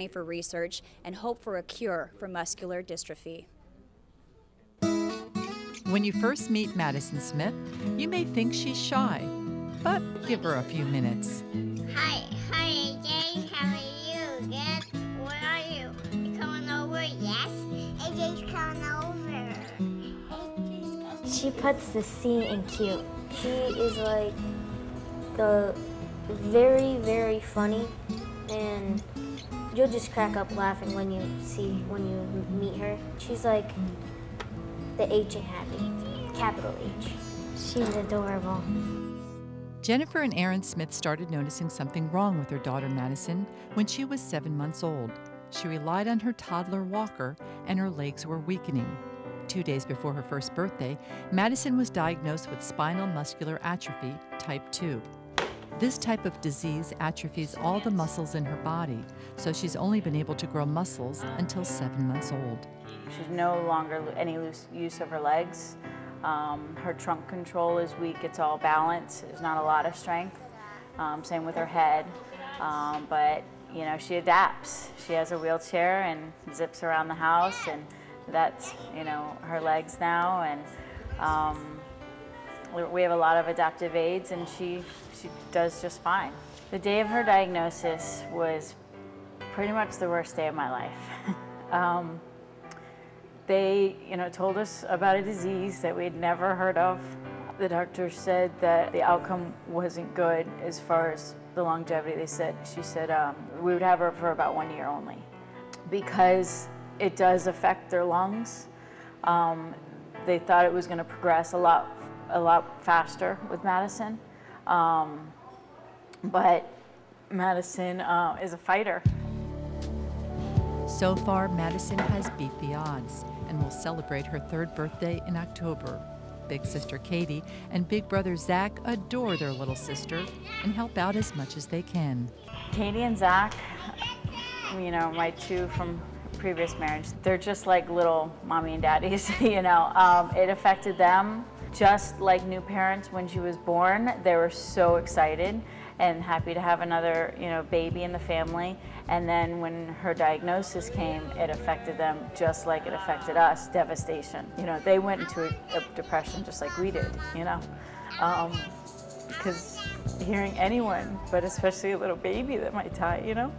money for research and hope for a cure for muscular dystrophy. When you first meet Madison Smith, you may think she's shy, but give her a few minutes. Hi, AJ. How are you? Good. Where are you? You coming over? Yes. AJ's coming over. She puts the C in cute. She is like the very, very funny, and you'll just crack up laughing when you meet her. She's like the H in happy, capital H. She's adorable. Jennifer and Aaron Smith started noticing something wrong with their daughter Madison when she was 7 months old. She relied on her toddler walker and her legs were weakening. 2 days before her first birthday, Madison was diagnosed with spinal muscular atrophy type 2. This type of disease atrophies all the muscles in her body, so she's only been able to grow muscles until 7 months old. She's no longer any use of her legs. Her trunk control is weak, it's all balance, there's not a lot of strength. Same with her head, but you know, she adapts. She has a wheelchair and zips around the house, and that's, you know, her legs now, and we have a lot of adaptive aids, and she does just fine. The day of her diagnosis was pretty much the worst day of my life. They, you know, told us about a disease that we'd never heard of. The doctor said that the outcome wasn't good as far as the longevity. She said we would have her for about 1 year only, because it does affect their lungs. They thought it was going to progress a lot faster with Madison, but Madison is a fighter. So far, Madison has beat the odds and will celebrate her 3rd birthday in October. Big sister Katie and big brother Zach adore their little sister and help out as much as they can. Katie and Zach, you know, my two from previous marriage, they're just like little mommy and daddies, you know. It affected them just like new parents. When she was born, they were so excited and happy to have another, you know, baby in the family. And then when her diagnosis came, it affected them just like it affected us, devastation. You know, they went into a depression just like we did, you know. Because hearing anyone, but especially a little baby that might die, you know.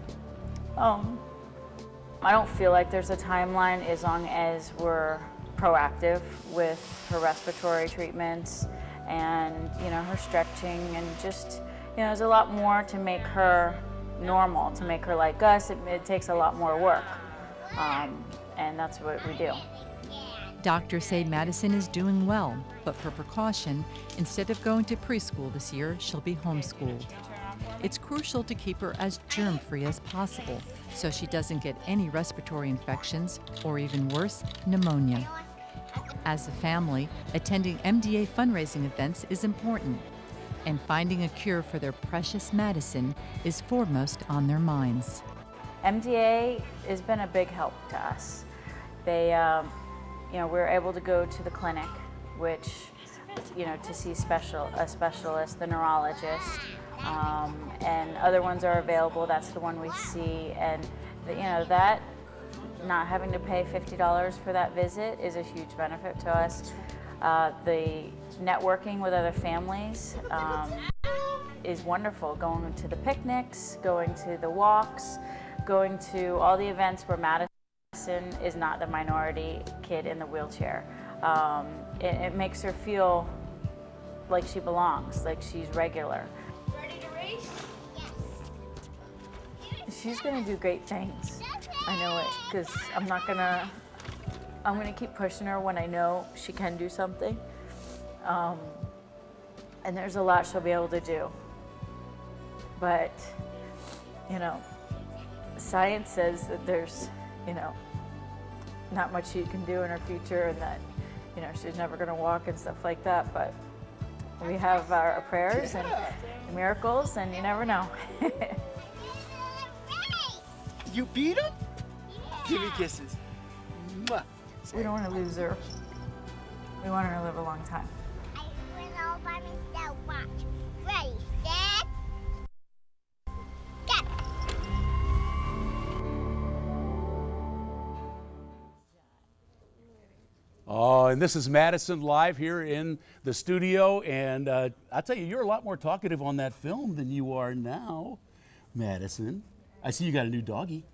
I don't feel like there's a timeline as long as we're proactive with her respiratory treatments and, you know, her stretching, and just, you know, there's a lot more to make her normal, to make her like us. It takes a lot more work, and that's what we do. Doctors say Madison is doing well, but for precaution, instead of going to preschool this year, she'll be homeschooled. It's crucial to keep her as germ-free as possible so she doesn't get any respiratory infections or, even worse, pneumonia. As a family, attending MDA fundraising events is important, and finding a cure for their precious Madison is foremost on their minds. MDA has been a big help to us. They, you know, we're able to go to the clinic, which, you know, to see a specialist, the neurologist, and other ones are available. That's the one we see, and you know, that not having to pay $50 for that visit is a huge benefit to us. The networking with other families is wonderful. Going to the picnics, going to the walks, going to all the events where Madison is not the minority kid in the wheelchair. It makes her feel like she belongs, like she's regular. Ready to race? Yes. She's gonna do great things. I know it, because I'm gonna keep pushing her when I know she can do something. And there's a lot she'll be able to do. But, you know, science says that there's, you know, not much she can do in her future, and that, you know, she's never gonna walk and stuff like that, but we have our prayers and miracles, and you never know. You beat him? Give me kisses. Mwah. We don't want to lose her. We want her to live a long time. I went all by myself. Watch. Ready, set, go. Oh, and this is Madison live here in the studio, and I'll tell you, you're a lot more talkative on that film than you are now, Madison. I see you got a new doggy.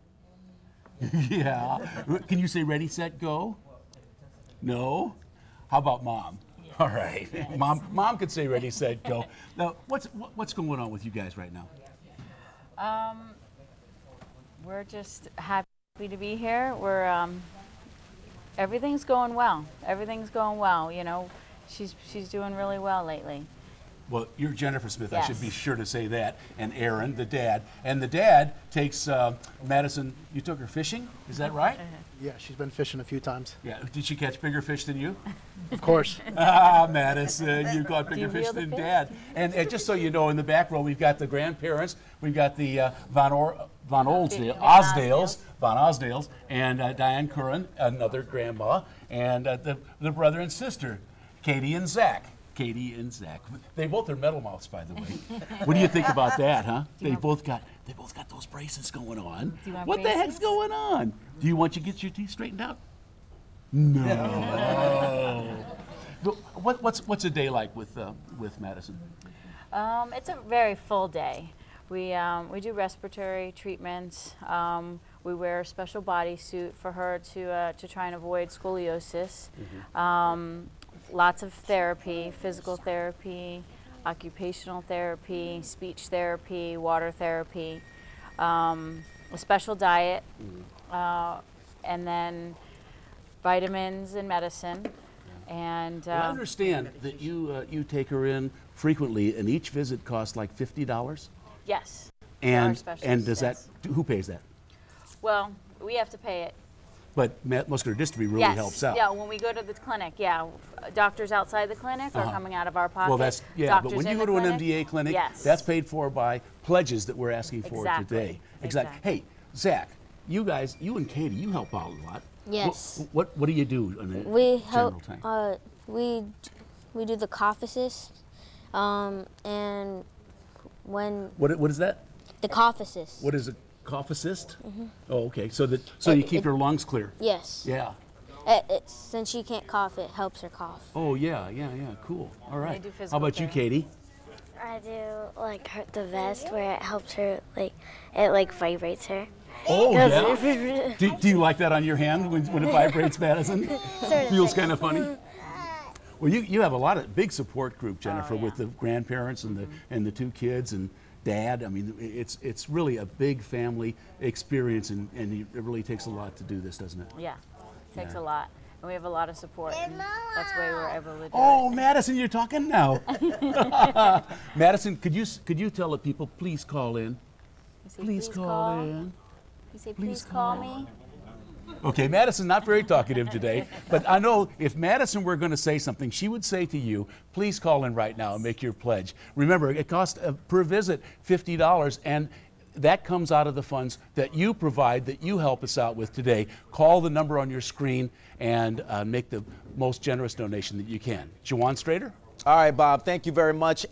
Yeah. Can you say ready, set, go? No? How about mom? Yeah. All right. Yes. Mom could say ready, set, go. Now, what's going on with you guys right now? We're just happy to be here. We're everything's going well. Everything's going well. You know, she's doing really well lately. Well, you're Jennifer Smith. Yes. I should be sure to say that. And Aaron, the dad. And the dad takes Madison. You took her fishing. Is that right? Yeah, she's been fishing a few times. Yeah. Did she catch bigger fish than you? Of course. Ah, Madison, you caught bigger fish reel the than fish? Dad. And just so you know, in the back row, we've got the grandparents. We've got the Von Osdales, and Diane Curran, another grandma, and the brother and sister, Katie and Zach. Katie and Zach. They both are metal mouths, by the way. What do you think about that, huh? They both got those braces going on. What the heck's going on? Do you want to get your teeth straightened out? No. What's a day like with Madison? It's a very full day. We do respiratory treatments. We wear a special bodysuit for her to try and avoid scoliosis. Lots of therapy, physical therapy, occupational therapy, speech therapy, water therapy, a special diet, and then vitamins and medicine. And Well, I understand that you take her in frequently, and each visit costs like $50. yes. And does yes. that, who pays that? Well, we have to pay it. But muscular dystrophy really Yes. helps out. Yeah, when we go to the clinic, yeah. Doctors outside the clinic are coming out of our pocket. Well, that's, yeah, Doctors but when you in go the to an clinic, MDA clinic, yes. that's paid for by pledges that we're asking for today. Exactly. Hey, Zach, you guys, you and Katie, you help out a lot. Yes. What do you do in a We general help. time? We do the cough assist, and when What is that? the cough assist. What is a cough assist? Oh, okay. So you keep your lungs clear. Yes. Yeah. Since she can't cough, it helps her cough. Oh, yeah. Cool. All right. do How physical about you, therapy. Katie? I do like the vest where it helps her, like it like vibrates her. Oh, yeah. Do you like that on your hand when it vibrates, Madison? Feels kind of funny. Well, you have a lot of big support group, Jennifer, with the grandparents and the two kids and Dad. I mean, it's really a big family experience, and it really takes a lot to do this, doesn't it? Yeah, it takes a lot. And we have a lot of support. And that's why we're able to do Oh, it. Madison, you're talking now. Madison, could you tell the people, please call in? Please call in. You say, please call me. Okay, Madison's not very talkative today, but I know if Madison were going to say something, she would say to you, please call in right now and make your pledge. Remember, it costs per visit $50, and that comes out of the funds that you provide, that you help us out with today. Call the number on your screen and make the most generous donation that you can. Jawan Strader? All right, Bob, thank you very much.